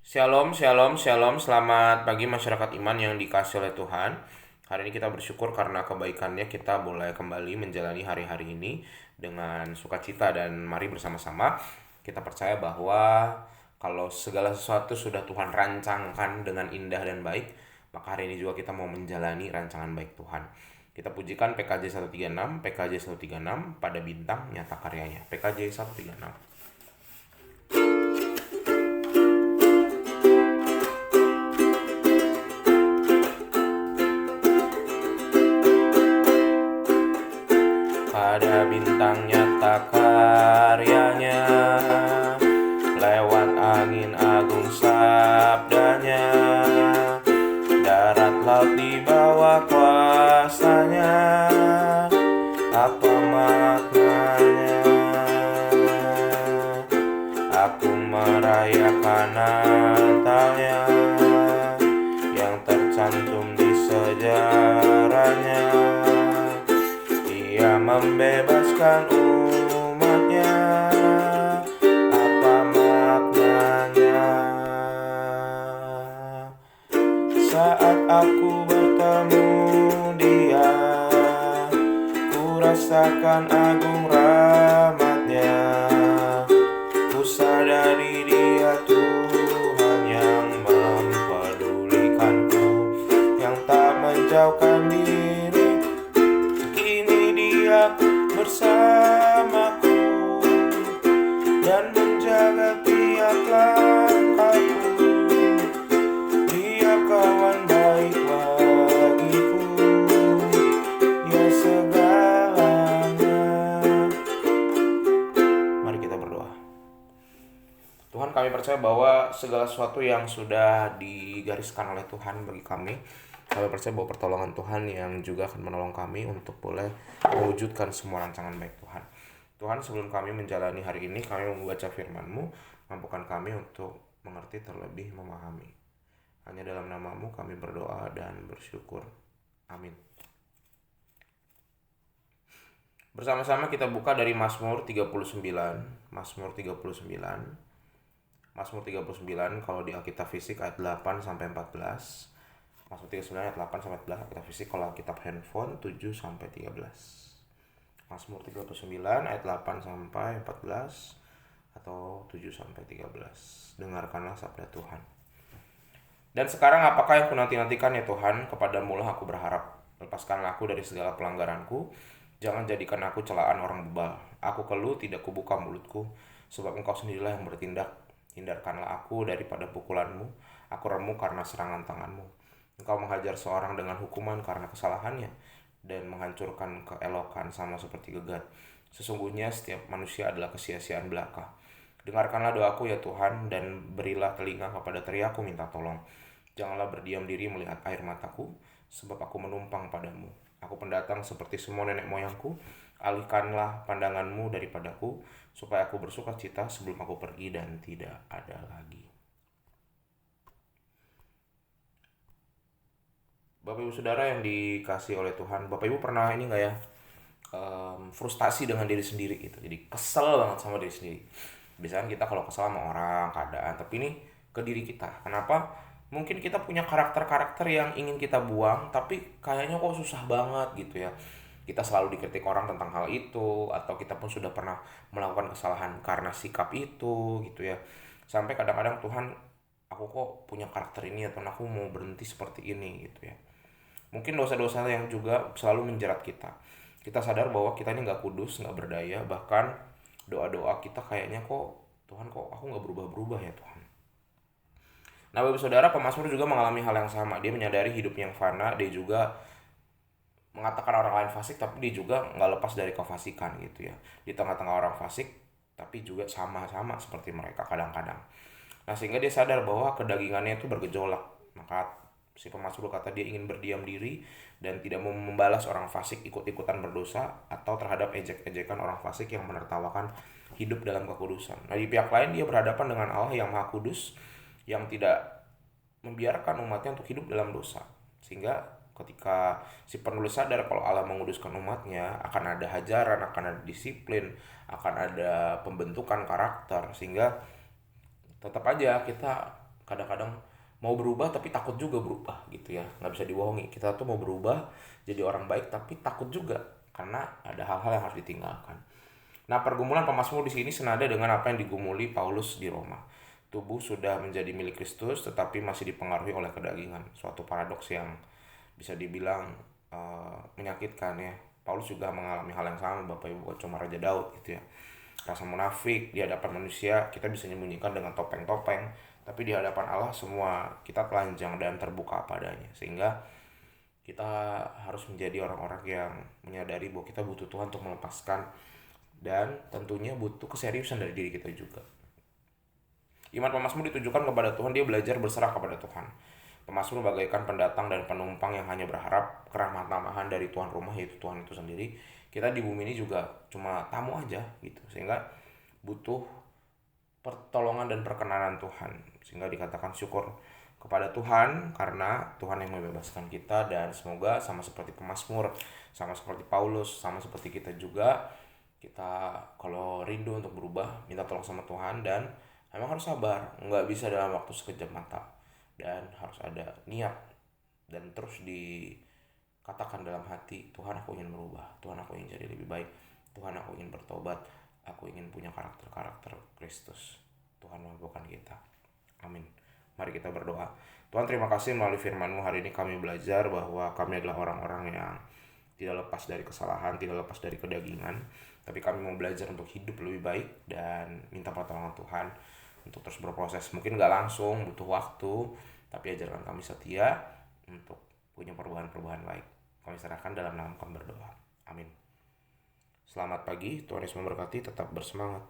Shalom, shalom, shalom. Selamat pagi masyarakat iman yang dikasih oleh Tuhan. Hari ini kita bersyukur karena kebaikannya kita boleh kembali menjalani hari-hari ini dengan sukacita dan mari bersama-sama kita percaya bahwa kalau segala sesuatu sudah Tuhan rancangkan dengan indah dan baik, maka hari ini juga kita mau menjalani rancangan baik Tuhan. Kita pujikan PKJ 136, PKJ 136 pada bintang nyata karyanya. PKJ 136. Pada bintang nyata karyanya, lewat angin agung sabdanya, darat laut di bawah kuasanya, apa maknanya? Aku merayakan Natalnya yang tercantum di sejarahnya. Ia membebaskan umatnya, apa maknanya? Saat aku bertemu dia, ku rasakan agung rahmatnya. Ku sadari dia Tuhan yang mempedulikanku, yang tak menjauhkan diri. Bersamaku dan menjaga tiap langkahku. Dia kawan baik bagiku, ya segalanya. Mari kita berdoa. Tuhan, kami percaya bahwa segala sesuatu yang sudah digariskan oleh Tuhan bagi kami percaya bahwa pertolongan Tuhan yang juga akan menolong kami untuk boleh mewujudkan semua rancangan baik Tuhan. Tuhan, sebelum kami menjalani hari ini, kami membaca firman-Mu, mampukan kami untuk mengerti terlebih memahami. Hanya dalam nama-Mu kami berdoa dan bersyukur. Amin. Bersama-sama kita buka dari Mazmur 39. Mazmur 39. Mazmur 39 kalau di Alkitab fisik ayat 8 sampai 14. Mazmur 39 ayat 8 sampai 14 Alkitab fisik, kalau Alkitab handphone 7 sampai 13. Mazmur 39 ayat 8 sampai 14 atau 7 sampai 13. Dengarkanlah sabda Tuhan. Dan sekarang apakah yang kunanti-nantikan ya Tuhan? Kepadamu lah aku berharap. Lepaskanlah aku dari segala pelanggaranku. Jangan jadikan aku celaan orang bebal. Aku keluh, tidak kubuka mulutku, sebab Engkau sendirilah yang bertindak. Hindarkanlah aku daripada pukulanmu. Aku remuk karena serangan tanganmu. Engkau menghajar seorang dengan hukuman karena kesalahannya, dan menghancurkan keelokan sama seperti gegat. Sesungguhnya setiap manusia adalah kesia-siaan belaka. Dengarkanlah doaku ya Tuhan, dan berilah telinga kepada teriakku minta tolong. Janganlah berdiam diri melihat air mataku, sebab aku menumpang padamu. Aku pendatang seperti semua nenek moyangku. Alihkanlah pandanganmu daripadaku, supaya aku bersuka cita sebelum aku pergi dan tidak ada lagi. Bapak Ibu Saudara yang dikasih oleh Tuhan, Bapak Ibu pernah ini nggak ya, frustasi dengan diri sendiri gitu, jadi kesel banget sama diri sendiri. Biasanya kita kalau kesel sama orang, keadaan, tapi ini ke diri kita. Kenapa? Mungkin kita punya karakter-karakter yang ingin kita buang, tapi kayaknya kok susah banget gitu ya. Kita selalu dikritik orang tentang hal itu, atau kita pun sudah pernah melakukan kesalahan karena sikap itu gitu ya. Sampai kadang-kadang Tuhan, aku kok punya karakter ini, atau aku mau berhenti seperti ini gitu ya. Mungkin dosa-dosa yang juga selalu menjerat kita. Kita sadar bahwa kita ini nggak kudus, nggak berdaya, bahkan doa-doa kita kayaknya kok, Tuhan kok aku nggak berubah-berubah ya Tuhan. Nah Bapak Saudara, pemazmur juga mengalami hal yang sama. Dia menyadari hidupnya yang fana, dia juga mengatakan orang lain fasik, tapi dia juga nggak lepas dari kefasikan gitu ya. Di tengah-tengah orang fasik, tapi juga sama-sama seperti mereka kadang-kadang. Nah sehingga dia sadar bahwa kedagingannya itu bergejolak. Maka si pemazmur kata dia ingin berdiam diri dan tidak mau membalas orang fasik ikut-ikutan berdosa, atau terhadap ejek-ejekan orang fasik yang menertawakan hidup dalam kekudusan. Nah di pihak lain dia berhadapan dengan Allah yang maha kudus, yang tidak membiarkan umatnya untuk hidup dalam dosa. Sehingga ketika si penulis sadar kalau Allah menguduskan umatnya, akan ada hajaran, akan ada disiplin, akan ada pembentukan karakter, sehingga tetap aja kita kadang-kadang mau berubah tapi takut juga berubah gitu ya, nggak bisa dibohongi, kita tuh mau berubah jadi orang baik tapi takut juga karena ada hal-hal yang harus ditinggalkan. Nah, pergumulan pemazmur di sini senada dengan apa yang digumuli Paulus di Roma. Tubuh sudah menjadi milik Kristus tetapi masih dipengaruhi oleh kedagingan, suatu paradoks yang bisa dibilang menyakitkan ya. Paulus juga mengalami hal yang sama Bapak Ibu, bukan cuma Raja Daud gitu ya. Rasa munafik di hadapan manusia kita bisa menyembunyikan dengan topeng-topeng, tapi di hadapan Allah semua kita telanjang dan terbuka padanya. Sehingga kita harus menjadi orang-orang yang menyadari bahwa kita butuh Tuhan untuk melepaskan, dan tentunya butuh keseriusan dari diri kita juga. Iman pemazmur ditujukan kepada Tuhan, dia belajar berserah kepada Tuhan. Pemazmur bagaikan pendatang dan penumpang yang hanya berharap keramah-tamahan dari tuan rumah, yaitu Tuhan itu sendiri. Kita di bumi ini juga cuma tamu aja gitu, sehingga butuh pertolongan dan perkenanan Tuhan. Sehingga dikatakan syukur kepada Tuhan karena Tuhan yang membebaskan kita. Dan semoga sama seperti pemazmur, sama seperti Paulus, sama seperti kita juga, kita kalau rindu untuk berubah minta tolong sama Tuhan, dan memang harus sabar, nggak bisa dalam waktu sekejap mata, dan harus ada niat dan terus dikatakan dalam hati, Tuhan aku ingin berubah, Tuhan aku ingin jadi lebih baik, Tuhan aku ingin bertobat, aku ingin punya karakter Kristus. Tuhan mampukan kita. Amin. Mari kita berdoa. Tuhan, terima kasih melalui firman-Mu hari ini kami belajar bahwa kami adalah orang-orang yang tidak lepas dari kesalahan, tidak lepas dari kedagingan, tapi kami mau belajar untuk hidup lebih baik dan minta pertolongan Tuhan untuk terus berproses. Mungkin gak langsung, butuh waktu, tapi ajarkan kami setia untuk punya perubahan-perubahan baik. Kami serahkan dalam nama kami berdoa. Amin. Selamat pagi, Tuhan Yesus memberkati, tetap bersemangat.